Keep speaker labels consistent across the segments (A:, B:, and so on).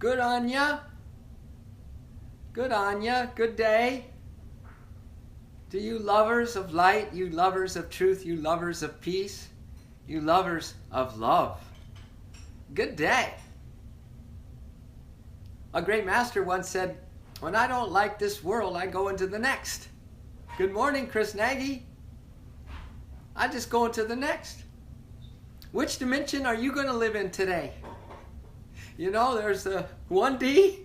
A: Good on ya. Good on ya. Good day. To you lovers of light, you lovers of truth, you lovers of peace, you lovers of love. Good day. A great master once said, when I don't like this world, I go into the next. Good morning, Chris Nagy. I just go into the next. Which dimension are you going to live in today? You know, there's the 1D.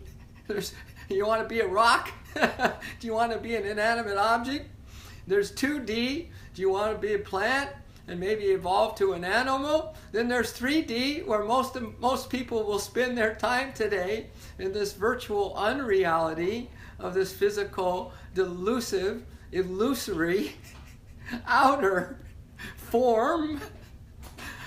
A: You want to be a rock? Do you want to be an inanimate object? There's 2D. Do you want to be a plant and maybe evolve to an animal? Then there's 3D, where most people will spend their time today in this virtual unreality of this physical, delusive, illusory outer form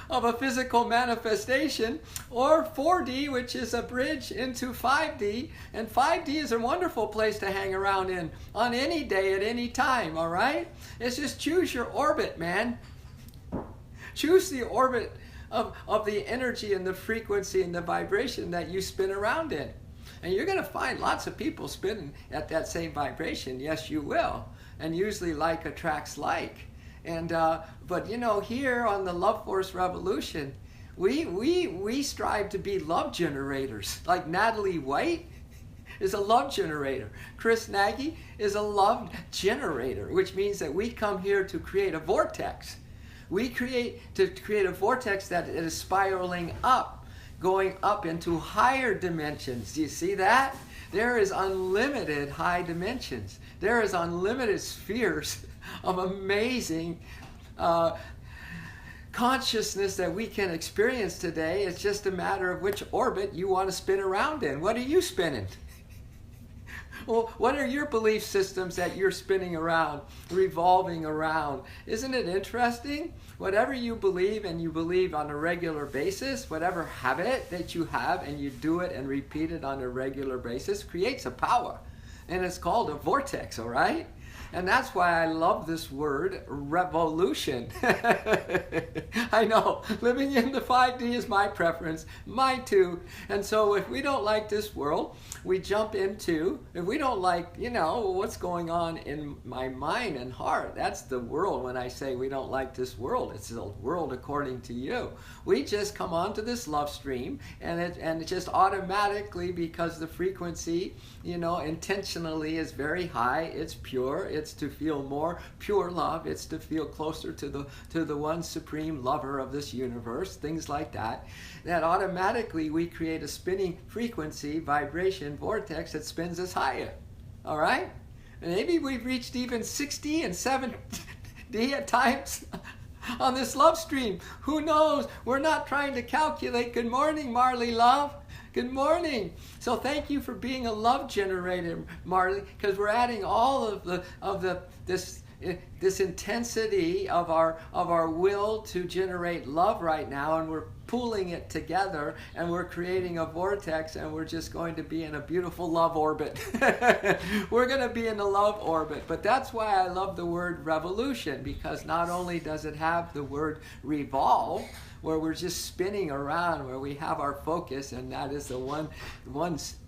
A: of a physical manifestation, or 4D, which is a bridge into 5D. And 5D is a wonderful place to hang around in on any day at any time, all right? It's just choose your orbit, man. Choose the orbit of the energy and the frequency and the vibration that you spin around in. And you're going to find lots of people spinning at that same vibration. Yes, you will. And usually like attracts like. And but you know, here on the Love Force Revolution, we strive to be love generators. Like Natalie White is a love generator. Chris Nagy is a love generator, which means that we come here to create a vortex. We create a vortex that is spiraling up, going up into higher dimensions. Do you see that? There is unlimited high dimensions. There is unlimited spheres of amazing consciousness that we can experience today. It's just a matter of which orbit you want to spin around in. What are you spinning? Well, what are your belief systems that you're spinning around, revolving around? Isn't it interesting? Whatever you believe, and you believe on a regular basis, whatever habit that you have and you do it and repeat it on a regular basis, creates a power. And it's called a vortex, all right? And that's why I love this word, revolution. I know, living in the 5D is my preference, mine too. And so if we don't like this world, we jump into, if we don't like, you know, what's going on in my mind and heart, that's the world. When I say we don't like this world, it's the world according to you. We just come onto this love stream, and it just automatically, because the frequency, you know, intentionally is very high, it's pure, it's to feel more pure love, it's to feel closer to the one supreme lover of this universe, things like that, that automatically we create a spinning frequency, vibration, vortex that spins us higher. All right? And maybe we've reached even 60 and 70 at times on this love stream. Who knows? We're not trying to calculate. Good morning, Marley love. Good morning. So thank you for being a love generator, Marley, because we're adding all of this intensity of our will to generate love right now, and we're pooling it together, and we're creating a vortex, and we're just going to be in a beautiful love orbit. We're going to be in the love orbit. But that's why I love the word revolution, because not only does it have the word revolve, where we're just spinning around, where we have our focus, and that is the one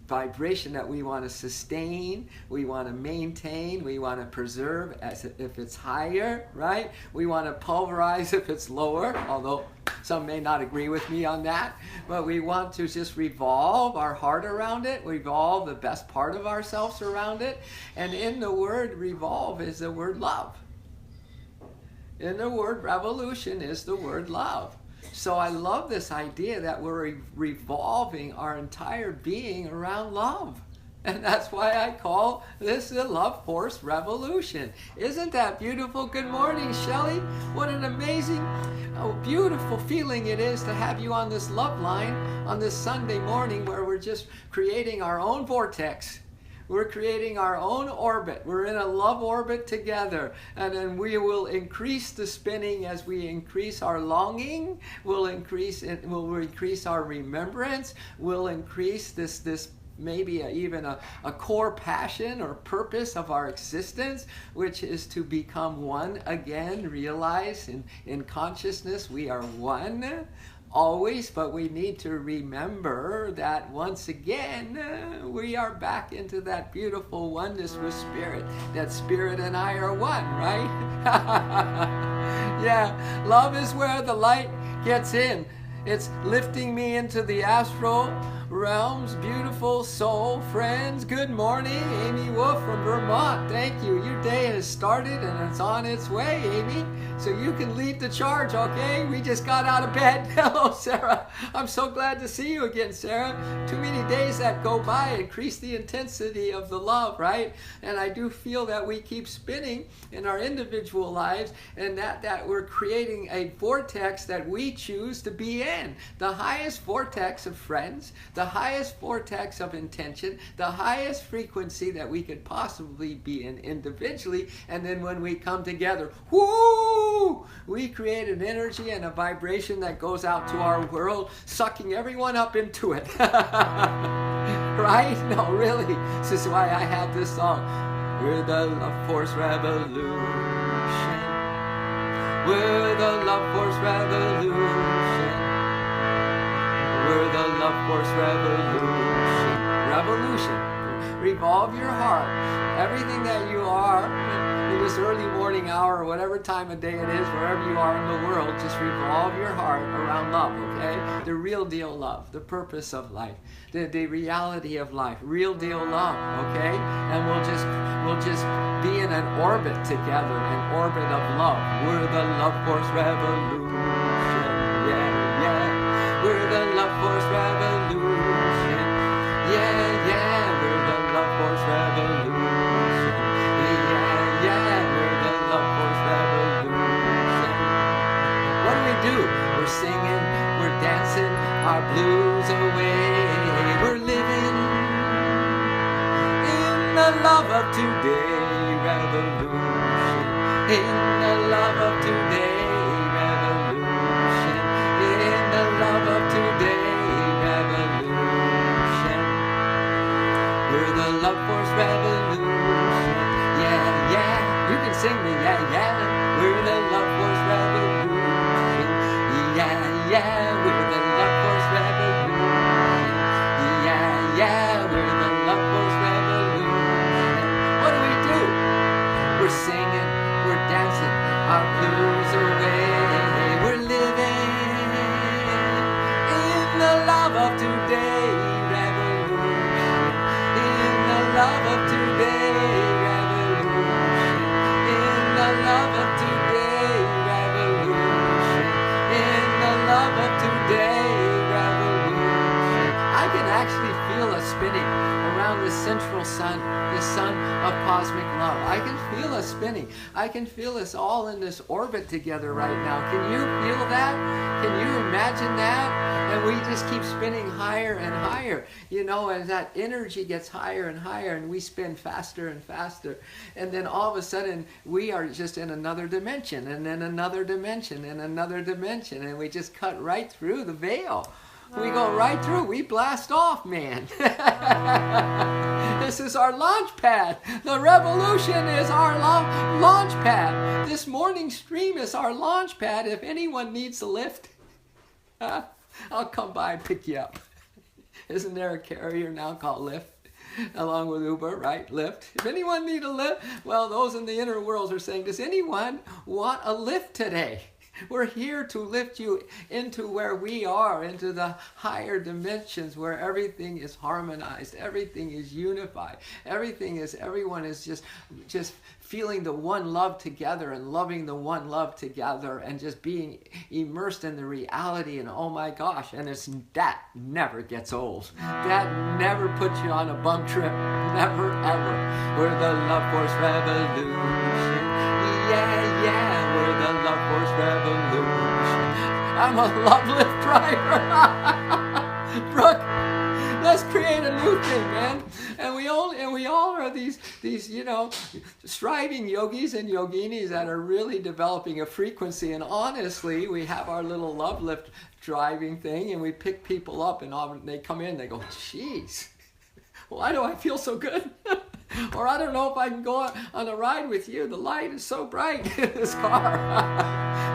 A: vibration that we want to sustain, we want to maintain, we want to preserve as if it's higher, right? We want to pulverize if it's lower, although some may not agree with me on that, but we want to just revolve our heart around it, revolve the best part of ourselves around it, and in the word revolve is the word love. In the word revolution is the word love. So I love this idea that we're revolving our entire being around love. And that's why I call this the Love Force Revolution. Isn't that beautiful? Good morning, Shelley. What an amazing, beautiful feeling it is to have you on this love line on this Sunday morning, where we're just creating our own vortex. We're creating our own orbit. We're in a love orbit together. And then we will increase the spinning as we increase our longing. We'll increase our remembrance. We'll increase this maybe even a core passion or purpose of our existence, which is to become one again, realize in consciousness we are one. always, but we need to remember that once again, we are back into that beautiful oneness with Spirit. That Spirit and I are one, right? Yeah, love is where the light gets in. It's lifting me into the astral realms. Beautiful soul friends, good morning. Amy Wolf from Vermont, thank you. Your day has started and it's on its way, Amy. So you can lead the charge, okay? We just got out of bed. Hello, Sarah. I'm so glad to see you again, Sarah. Too many days that go by increase the intensity of the love, right? And I do feel that we keep spinning in our individual lives, and that we're creating a vortex that we choose to be in. The highest vortex of friends, the highest vortex of intention, the highest frequency that we could possibly be in individually. And then when we come together, whoo! We create an energy and a vibration that goes out to our world, sucking everyone up into it. Right? No, really. This is why I have this song. We're the Love Force Revolution. We're the Love Force Revolution. We're the Love Force Revolution. Revolution. Revolve your heart. Everything that you are in this early morning hour or whatever time of day it is, wherever you are in the world, just revolve your heart around love, okay? The real deal love, the purpose of life, the reality of life, real deal love, okay? And we'll just be in an orbit together, an orbit of love. We're the Love Force Revolution. Yeah, yeah. We're the Love Force Revolution. Yeah, yeah. We're the Love Force Revolution. We're singing, we're dancing our blues away. We're living in the love of today revolution. In the love of today revolution. In the love of today revolution. We're the Love Force Revolution. Yeah, yeah. You can sing me, yeah, yeah. We're the Love Force Revolution. Yeah, yeah, we're the Love Force Revolution. Yeah, yeah, we're the Love Force Revolution. What do? We're singing, we're dancing our blues away. We're living in the love of today revolution. In the love of today revolution. In the love of today revolution. In the love of today revolution. I can actually feel us spinning around the central sun, the sun of cosmic love. I can feel us spinning. I can feel us all in this orbit together right now. Can you feel that? Can you imagine that? And we just keep spinning higher and higher, you know, and that energy gets higher and higher, and we spin faster and faster. And then all of a sudden, we are just in another dimension, and then another dimension, and another dimension, and we just cut right through the veil. We go right through. We blast off, man. This is our launch pad. The revolution is our launch pad. This morning stream is our launch pad. If anyone needs a lift, I'll come by and pick you up. Isn't there a carrier now called Lyft? Along with Uber, right? Lyft. If anyone need a lift, well, those in the inner worlds are saying, does anyone want a lift today? We're here to lift you into where we are, into the higher dimensions where everything is harmonized, everything is unified, everyone is just feeling the one love together and loving the one love together and just being immersed in the reality. And oh my gosh, and that never gets old. That never puts you on a bum trip. Never ever. We're the Love Force Revolution. Yeah, yeah, we're the Love Force Revolution. I'm a love lift driver. Brooke, let's create a new thing, man. And we all are these striving yogis and yoginis that are really developing a frequency. And honestly, we have our little love lift driving thing, and we pick people up, and they come in, they go, geez, why do I feel so good? Or I don't know if I can go on a ride with you. The light is so bright in this car.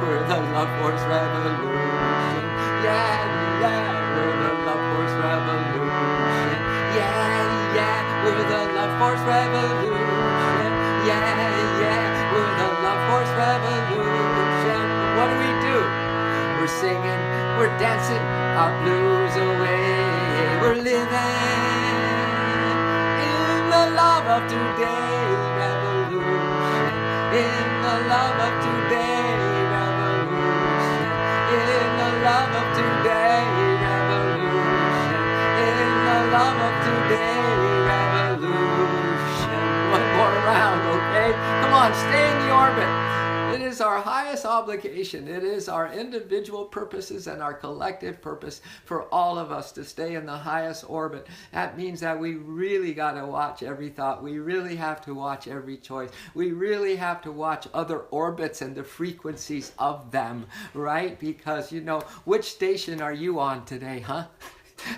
A: We're the Love Force Revolution. yeah, yeah, we're the Love Force Revolution. Yeah, yeah, we're the Love Force Revolution. Yeah, yeah, we're the Love Force Revolution. What do? We're singing, we're dancing our blues away. We're living in the love of today revolution. In the love of today revolution. In the love of today revolution. In the love of today revolution. One more round, okay? Come on, stay in the orbit. It is our highest obligation. It is our individual purposes and our collective purpose for all of us to stay in the highest orbit. That means that we really got to watch every thought. We really have to watch every choice. We really have to watch other orbits and the frequencies of them, right? Because, you know, which station are you on today, huh?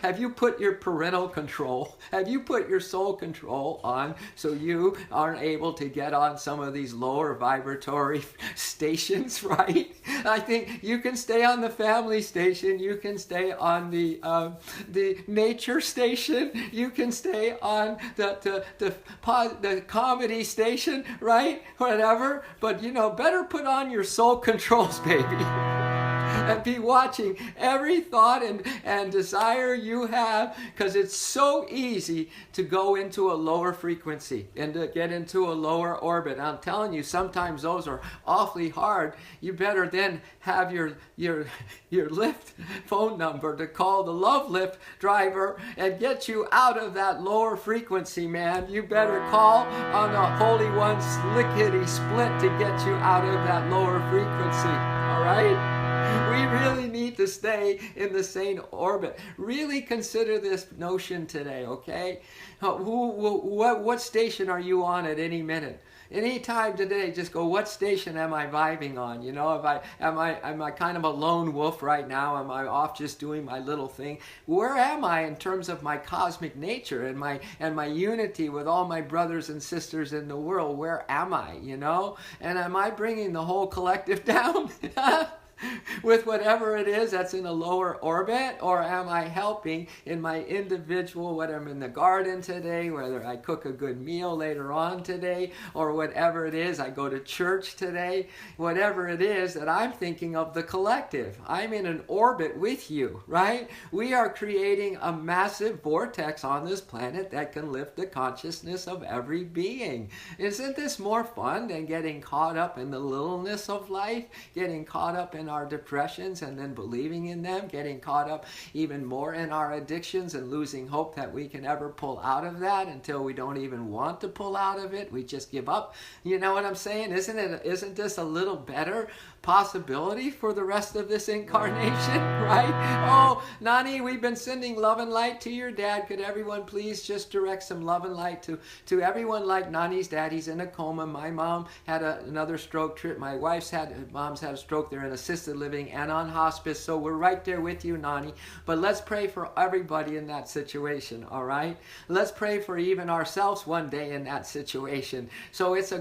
A: Have you put your parental control, have you put your soul control on so you aren't able to get on some of these lower vibratory stations, right? I think you can stay on the family station, you can stay on the nature station, you can stay on the comedy station, right? Whatever, but you know, better put on your soul controls, baby. And be watching every thought and desire you have, because it's so easy to go into a lower frequency and to get into a lower orbit. I'm telling you, sometimes those are awfully hard. You better then have your Lyft phone number to call the Love Lift driver and get you out of that lower frequency, man. You better call on the Holy One Slickety Split to get you out of that lower frequency, all right? We really need to stay in the same orbit. Really consider this notion today, okay? What station are you on at any minute? Any time today, just go, what station am I vibing on? You know, am I kind of a lone wolf right now? Am I off just doing my little thing? Where am I in terms of my cosmic nature and my unity with all my brothers and sisters in the world? Where am I, you know? And am I bringing the whole collective down? With whatever it is that's in a lower orbit, or am I helping in my individual, whether I'm in the garden today, whether I cook a good meal later on today, or whatever it is, I go to church today, whatever it is that I'm thinking of the collective. I'm in an orbit with you, right? We are creating a massive vortex on this planet that can lift the consciousness of every being. Isn't this more fun than getting caught up in the littleness of life, getting caught up in our depressions and then believing in them, getting caught up even more in our addictions and losing hope that we can ever pull out of that until we don't even want to pull out of it? We just give up. You know what I'm saying? Isn't this a little better possibility for the rest of this incarnation, right? Oh, Nani, we've been sending love and light to your dad. Could everyone please just direct some love and light to everyone like Nani's dad? He's in a coma. My mom had another stroke trip. My mom's had a stroke. They're in assisted living and on hospice. So we're right there with you, Nani. But let's pray for everybody in that situation, all right? Let's pray for even ourselves one day in that situation. So it's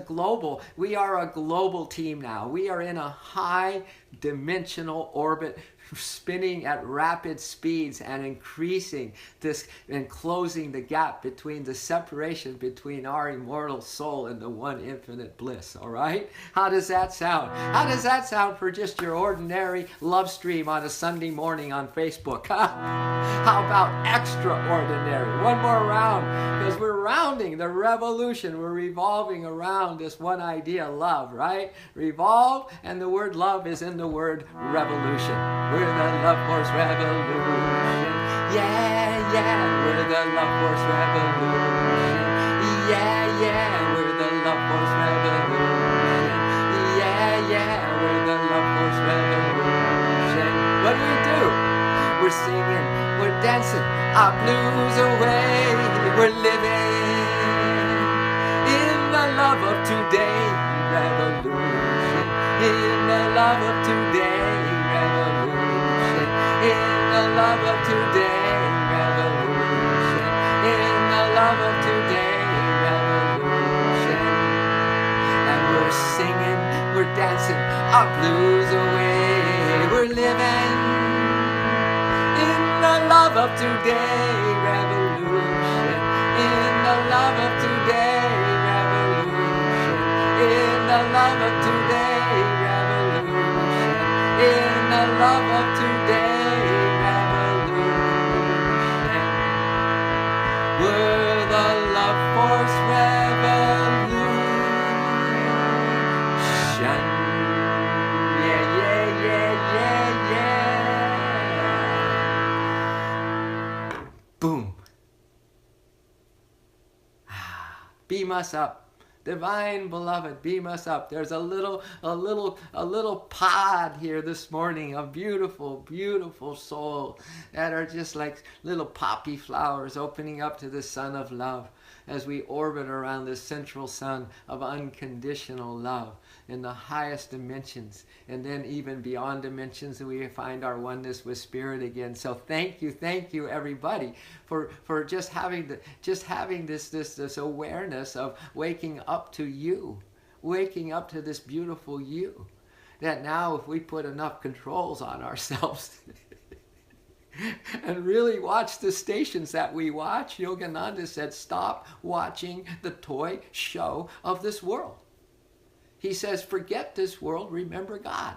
A: we are a global team now. We are in a high dimensional orbit, spinning at rapid speeds and increasing this and closing the gap between the separation between our immortal soul and the one infinite bliss, all right? How does that sound? How does that sound for just your ordinary love stream on a Sunday morning on Facebook? How about extraordinary? One more round, because we're rounding the revolution. We're revolving around this one idea, love, right? Revolve, and the word love is in the word revolution. We're the Love Force Revolution. Yeah, yeah, we're the Love Force Revolution. Yeah, yeah, we're the Love Force Revolution. Yeah, yeah, we're the Love Force Revolution. What do? We're singing, we're dancing our blues away. We're living in the love of today revolution. In the love of today revolution. In the love of today revolution. In the love of today revolution. And we're singing, we're dancing our blues away. We're living love of today, revolution. In the love of today, revolution. In the love of today, revolution. In the love of today, revolution. We're the love force revolution. Yeah, yeah, yeah, yeah, yeah. Boom. Beam us up. Divine beloved, beam us up. There's a little pod here this morning of beautiful, beautiful souls that are just like little poppy flowers opening up to the sun of love as we orbit around this central sun of unconditional love in the highest dimensions, and then even beyond dimensions, we find our oneness with spirit again. So thank you everybody for just having this awareness of waking up to you, waking up to this beautiful you, that now if we put enough controls on ourselves and really watch the stations that we watch, Yogananda said, stop watching the toy show of this world. He says, forget this world, remember God.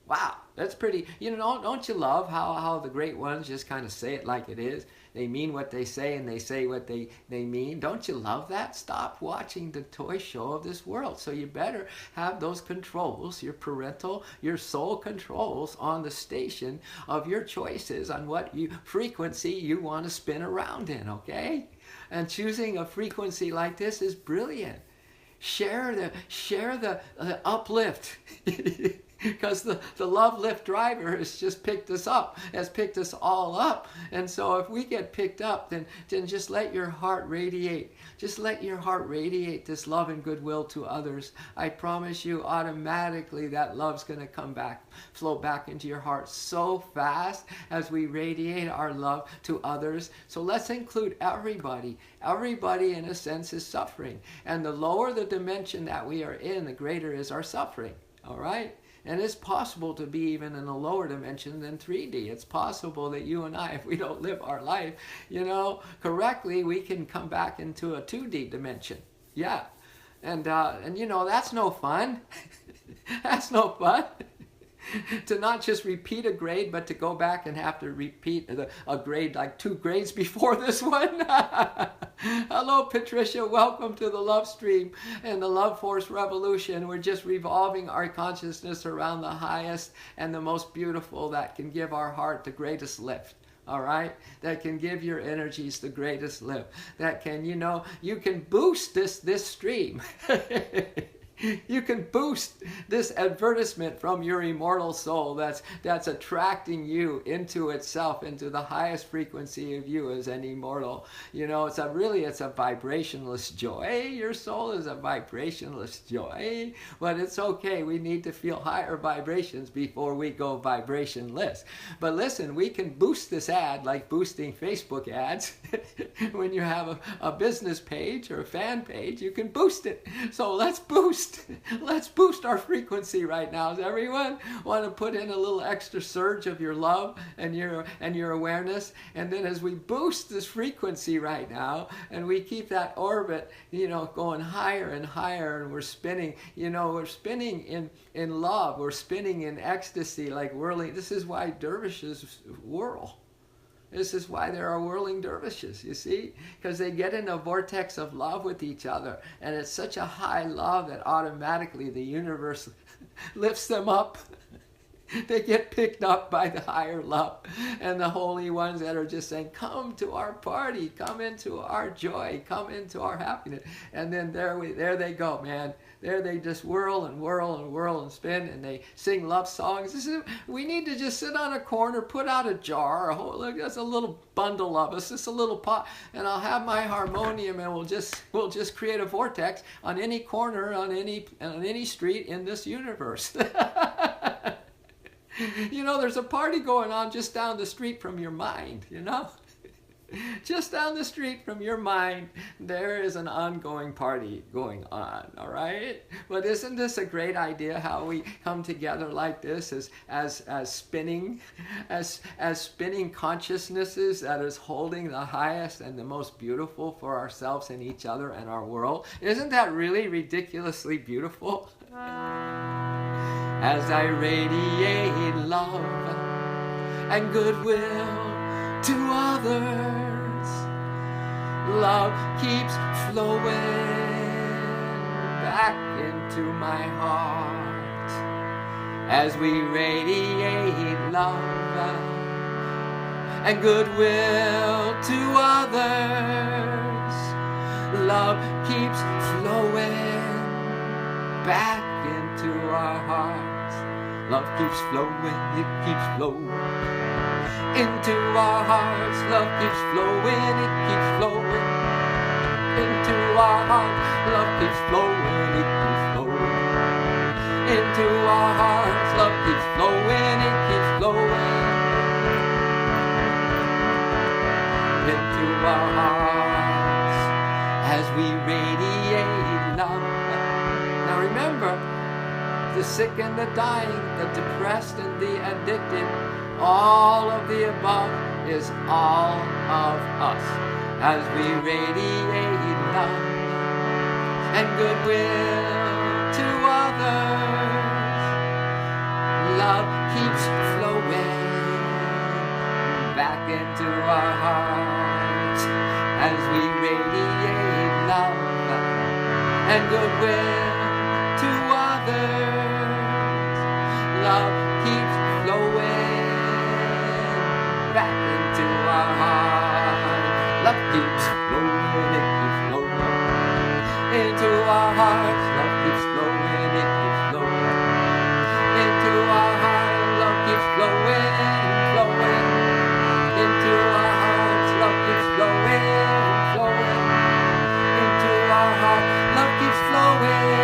A: Wow, that's pretty, don't you love how the great ones just kind of say it like it is? They mean what they say and they say what they mean. Don't you love that? Stop watching the toy show of this world. So you better have those controls, your parental, your soul controls on the station of your choices on what frequency you want to spin around in, okay? And choosing a frequency like this is brilliant. Share the uplift. Because the love lift driver has just picked us up, has picked us all up. And so if we get picked up, then just let your heart radiate. Just let your heart radiate this love and goodwill to others. I promise you, automatically that love's going to come back, flow back into your heart so fast as we radiate our love to others. So let's include everybody. Everybody, in a sense, is suffering. And the lower the dimension that we are in, the greater is our suffering. All right? And it's possible to be even in a lower dimension than 3D. It's possible that you and I, if we don't live our life, correctly, we can come back into a 2D dimension. Yeah. And that's no fun. That's no fun. To not just repeat a grade, but to go back and have to repeat a grade like 2 grades before this one. Hello, Patricia. Welcome to the Love Stream and the Love Force Revolution. We're just revolving our consciousness around the highest and the most beautiful that can give our heart the greatest lift. All right, that can give your energies the greatest lift. That can, you can boost this stream. You can boost this advertisement from your immortal soul that's attracting you into itself, into the highest frequency of you as an immortal. It's a vibrationless joy. Your soul is a vibrationless joy, but it's okay. We need to feel higher vibrations before we go vibrationless. But listen, we can boost this ad like boosting Facebook ads. When you have a business page or a fan page, you can boost it. So let's boost. Let's boost our frequency right now. Does everyone want to put in a little extra surge of your love and your awareness? And then as we boost this frequency right now, and we keep that orbit, going higher and higher, and we're spinning, we're spinning in love, we're spinning in ecstasy, like whirling. This is why dervishes whirl. This is why there are whirling dervishes, you see? Because they get in a vortex of love with each other. And it's such a high love that automatically the universe lifts them up. They get picked up by the higher love. And the holy ones that are just saying, come to our party, come into our joy, come into our happiness. And then there they go, man. There they just whirl and whirl and whirl and spin, and they sing love songs. We need to just sit on a corner, put out a jar, look, that's a little bundle of us, just a little pot, and I'll have my harmonium, and we'll just create a vortex on any corner, on any street in this universe. There's a party going on just down the street from your mind, Just down the street from your mind, there is an ongoing party going on, all right? But isn't this a great idea, how we come together like this as spinning consciousnesses that is holding the highest and the most beautiful for ourselves and each other and our world? Isn't that really ridiculously beautiful? As I radiate love and goodwill to others, love keeps flowing back into my heart. As we radiate love and goodwill to others, love keeps flowing back into our hearts. Love keeps flowing, it keeps flowing into our hearts. Love keeps flowing, it keeps flowing into our hearts. Love keeps flowing, it keeps flowing into our hearts. Love keeps flowing, it keeps flowing into our hearts as we radiate love. Now remember, the sick and the dying, the depressed and the addicted, all of the above is all of us. As we radiate love and goodwill to others, love keeps flowing back into our hearts. As we radiate love and goodwill to others, love keeps flowing back into our hearts. Love keeps flowing, it keeps flowing into our hearts. Love keeps flowing, it keeps flowing into our hearts. Love keeps flowing, flowing into our hearts. Love keeps flowing, flowing into our hearts. Love keeps flowing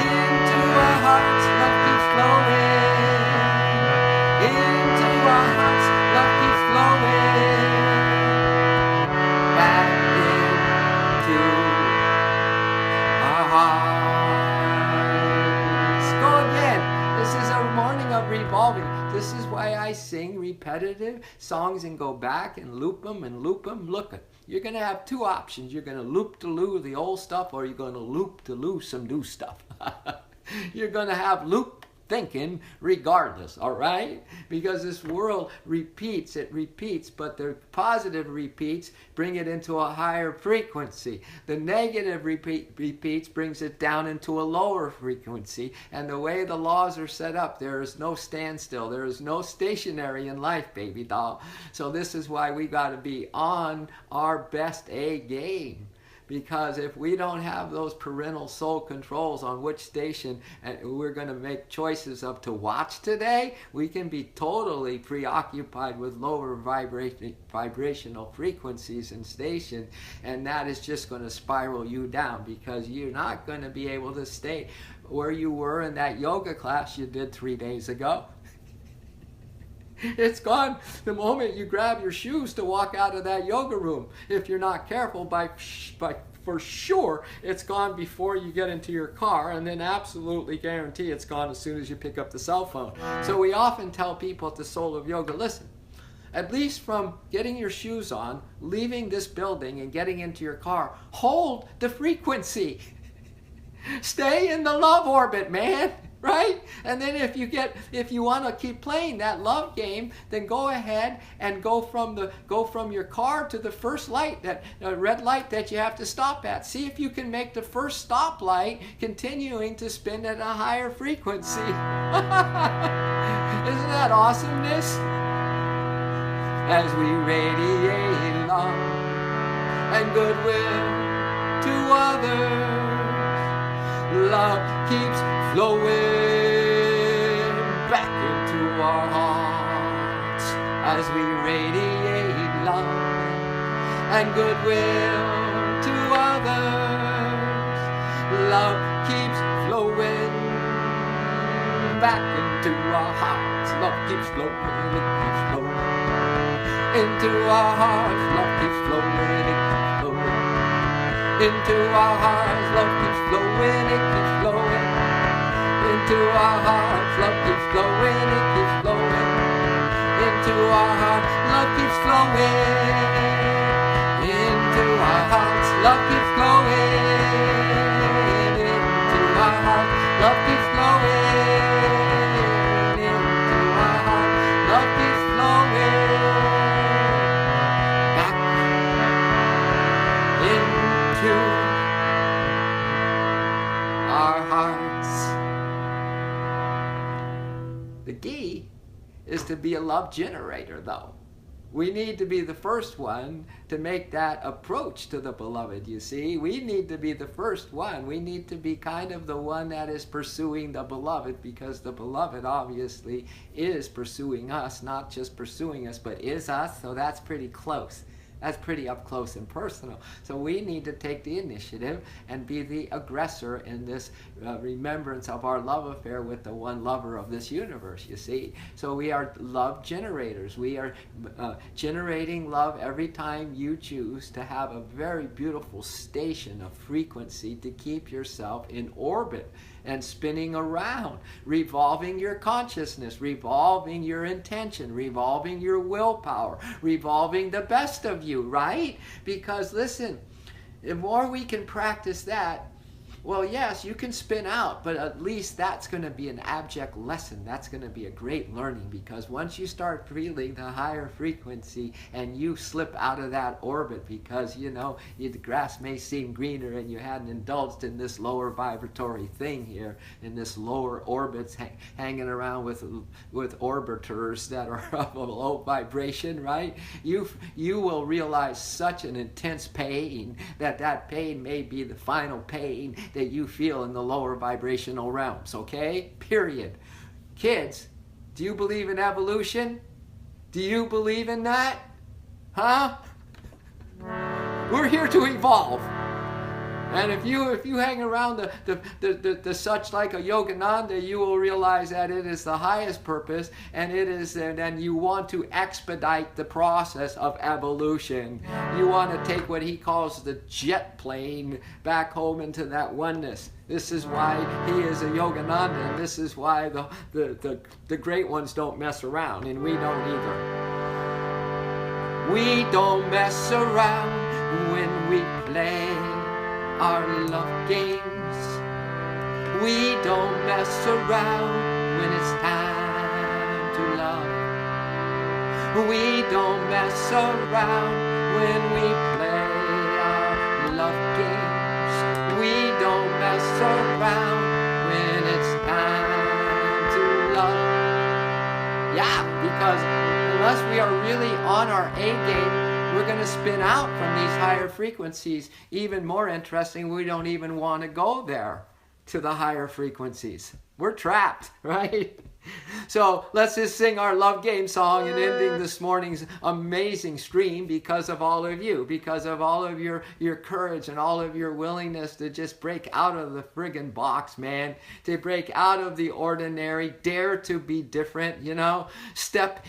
A: into our hearts. Love keeps flowing into our hearts. Love keeps flowing back into our hearts. Go again. This is a morning of revolving. This is why I sing repetitive songs and go back and loop them and loop them. Look, you're going to have two options. You're going to loop-de-loo the old stuff, or you're going to loop-de-loo some new stuff. You're going to have loop thinking regardless, all right? Because this world repeats, it repeats, but the positive repeats bring it into a higher frequency. The negative repeats brings it down into a lower frequency. And the way the laws are set up, there is no standstill. There is no stationary in life, baby doll. So this is why we got to be on our best A game. Because if we don't have those parental soul controls on which station and we're going to make choices of to watch today, we can be totally preoccupied with lower vibrational frequencies and station, and that is just going to spiral you down, because you're not going to be able to stay where you were in that yoga class you did 3 days ago. It's gone the moment you grab your shoes to walk out of that yoga room. If you're not careful, for sure, it's gone before you get into your car, and then absolutely guarantee it's gone as soon as you pick up the cell phone. So we often tell people at the Soul of Yoga, listen, at least from getting your shoes on, leaving this building and getting into your car, hold the frequency. Stay in the love orbit, man. Right? And then if you want to keep playing that love game, then go ahead and go from your car to the first light, that red light that you have to stop at. See if you can make the first stoplight continuing to spin at a higher frequency. Isn't that awesomeness? As we radiate love and goodwill to others, love keeps flowing back into our hearts. As we radiate love and goodwill to others, love keeps flowing back into our hearts. Love keeps flowing, it keeps flowing Into our hearts, love keeps flowing, it keeps flowing. Into our hearts, love keeps flowing, it keeps flowing. Into our hearts, love keeps flowing, it keeps flowing. Into our hearts, love keeps flowing. Into our hearts, love keeps flowing. Into our hearts, love keeps flowing. Into our hearts, love keeps flowing. Back into our hearts. The key is to be a love generator, though. We need to be the first one to make that approach to the beloved, you see. We need to be the first one. We need to be kind of the one that is pursuing the beloved, because the beloved obviously is pursuing us, not just pursuing us, but is us. So that's pretty close. That's pretty up close and personal. So we need to take the initiative and be the aggressor in this remembrance of our love affair with the one lover of this universe, you see. So we are love generators. We are generating love every time you choose to have a very beautiful station of frequency to keep yourself in orbit and spinning around, revolving your consciousness, revolving your intention, revolving your willpower, revolving the best of you, right? Because listen, the more we can practice that, well, yes, you can spin out, but at least that's going to be an abject lesson. That's going to be a great learning, because once you start feeling the higher frequency and you slip out of that orbit because, you know, the grass may seem greener and you hadn't indulged in this lower vibratory thing here, in this lower orbits hanging around with orbiters that are of a low vibration, right? You will realize such an intense pain that pain may be the final pain that you feel in the lower vibrational realms, okay? Period. Kids, do you believe in evolution? Do you believe in that? Huh? We're here to evolve. And if you hang around the such like a Yogananda, you will realize that it is the highest purpose, and it is, and you want to expedite the process of evolution. You want to take what he calls the jet plane back home into that oneness. This is why he is a Yogananda, and this is why the great ones don't mess around, and we don't either. We don't mess around when we play our love games. We don't mess around when it's time to love. We don't mess around when we play our love games. We don't mess around when it's time to love. Yeah, because unless we are really on our A game, we're going to spin out from these higher frequencies. Even more interesting, we don't even want to go there to the higher frequencies. We're trapped, right? So let's just sing our love game song and ending this morning's amazing stream because of all of you, because of all of your courage and all of your willingness to just break out of the friggin' box, man, to break out of the ordinary, dare to be different, you know, step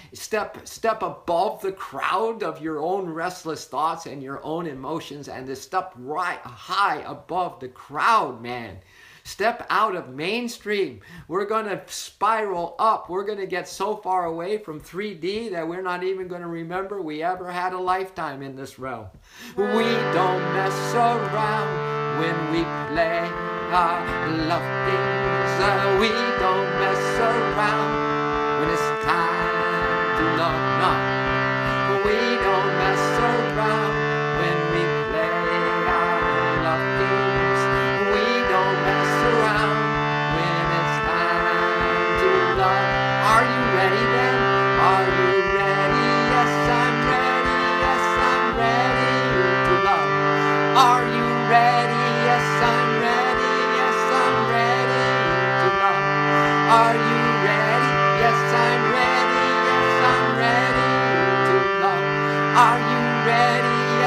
A: above the crowd of your own restless thoughts and your own emotions, and to step right high above the crowd, man. Step out of mainstream. We're going to spiral up. We're going to get so far away from 3D that we're not even going to remember we ever had a lifetime in this realm. We don't mess around when we play our love games. We don't mess around when it's time to love. No. We don't mess around when we play our love games. We don't mess around when it's time to love. Are you ready then? Are you ready? Yes, I'm ready. Yes, I'm ready to love. Are you ready? Yes, I'm ready. Yes, I'm ready to love. Are you ready? Yes, I'm ready. Yes, I'm ready to love. Are you ready?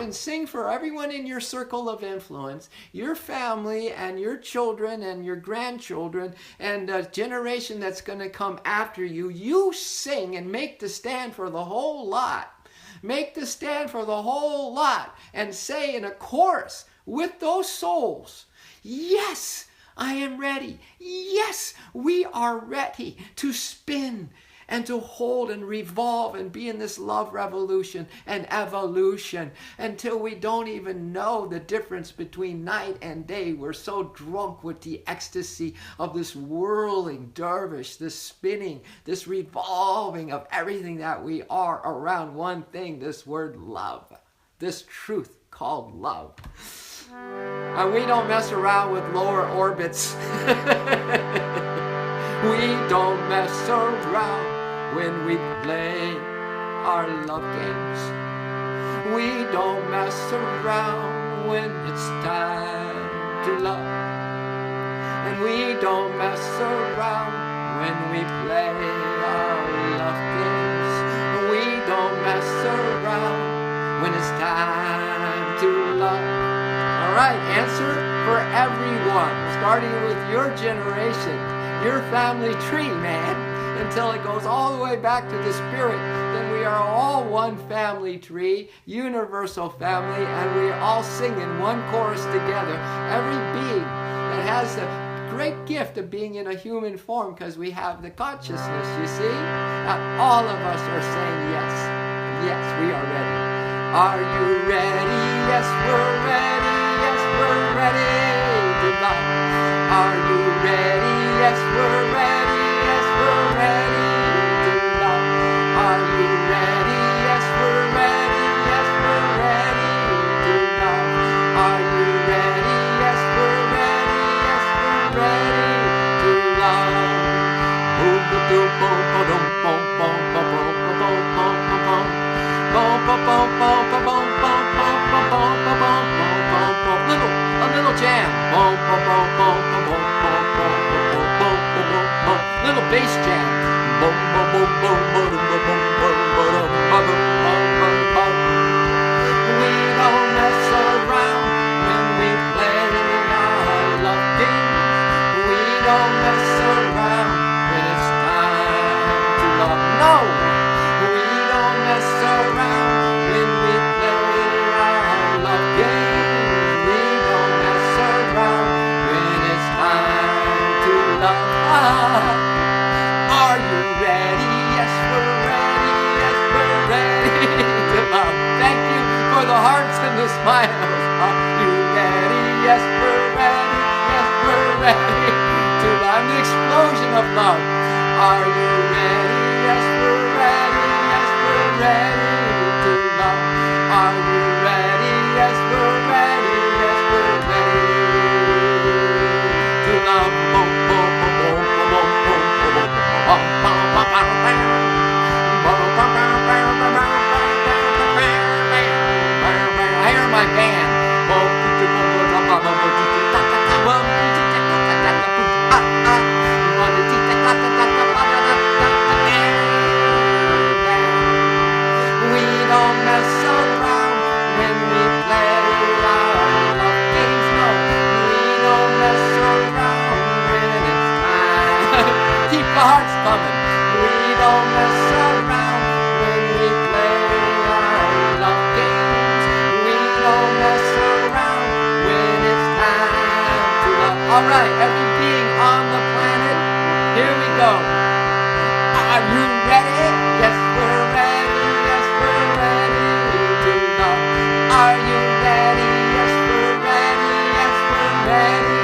A: and sing for everyone in your circle of influence, your family and your children and your grandchildren and the generation that's going to come after you. You sing and make the stand for the whole lot. Make the stand for the whole lot and say in a chorus with those souls, yes, I am ready. Yes, we are ready to spin and to hold and revolve and be in this love revolution and evolution until we don't even know the difference between night and day. We're so drunk with the ecstasy of this whirling dervish, this spinning, this revolving of everything that we are around one thing, this word love, this truth called love. And we don't mess around with lower orbits. We don't mess around when we play our love games. We don't mess around when it's time to love. And we don't mess around when we play our love games. We don't mess around when it's time to love. All right, answer for everyone, starting with your generation, your family tree, man, until it goes all the way back to the spirit. Then we are all one family tree, universal family, and we all sing in one chorus together. Every being that has the great gift of being in a human form, because we have the consciousness, you see? All of us are saying yes. Yes, we are ready. Are you ready? Yes, we're ready. Yes, we're ready to love. Are you ready? Yes, we're ready. Yes, we're ready to love. Are you ready? Yes, we're ready. Yes, we're ready to love. Are you ready? Yes, we're ready. Yes, we're ready to love. Boom, boom, boom, boom, boom, boom, boom, boom, boom, boom, boom, boom, boom. Boom, boom, boom, boom, boom, boom, boom, boom, boom, boom, boom, boom, boom, boom. A little jam. Boom, boom, boom, boom, boom, boom, boom, boom, boom, boom, boom, boom, boom. Little bass jam. Boom, boom, boom, boom, boom, boom, boom, boom, boom, boom, boom, boom, boom. We don't mess around when we play our love games. We don't mess around when it's time to love. No. We don't mess around when we play our love games. We don't mess around when it's time to love. Are you ready? Yes, we're ready. Yes, we're ready to love. Thank you for the hearts and the smiles. Are you ready? Yes, we're ready. Yes, we're ready to love. The explosion of love. Are you ready? Yes, we're ready. Ready to love. Are you ready? Yes, we're ready. Yes, we're ready to love. Boom, boom, boom, boom, boom, boom, boom, boom, boom, I hear my band. We don't mess around when we play our love games. No, we don't mess around when it's time. Keep the hearts coming. We don't mess around when we play our love games. We don't mess around when it's time to love. All right, every being on the planet, here we go. Are you ready? Yes, we're ready. Are you ready? Yes, we're ready. Yes, we're ready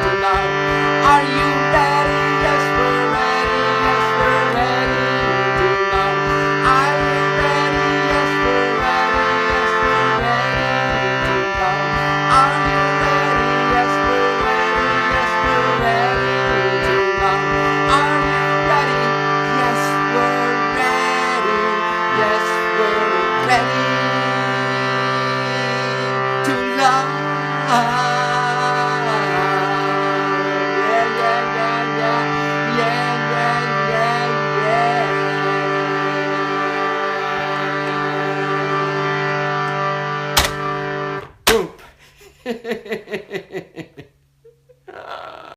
A: to love. Are you ready? Yes, we're ready. Yes, we're ready to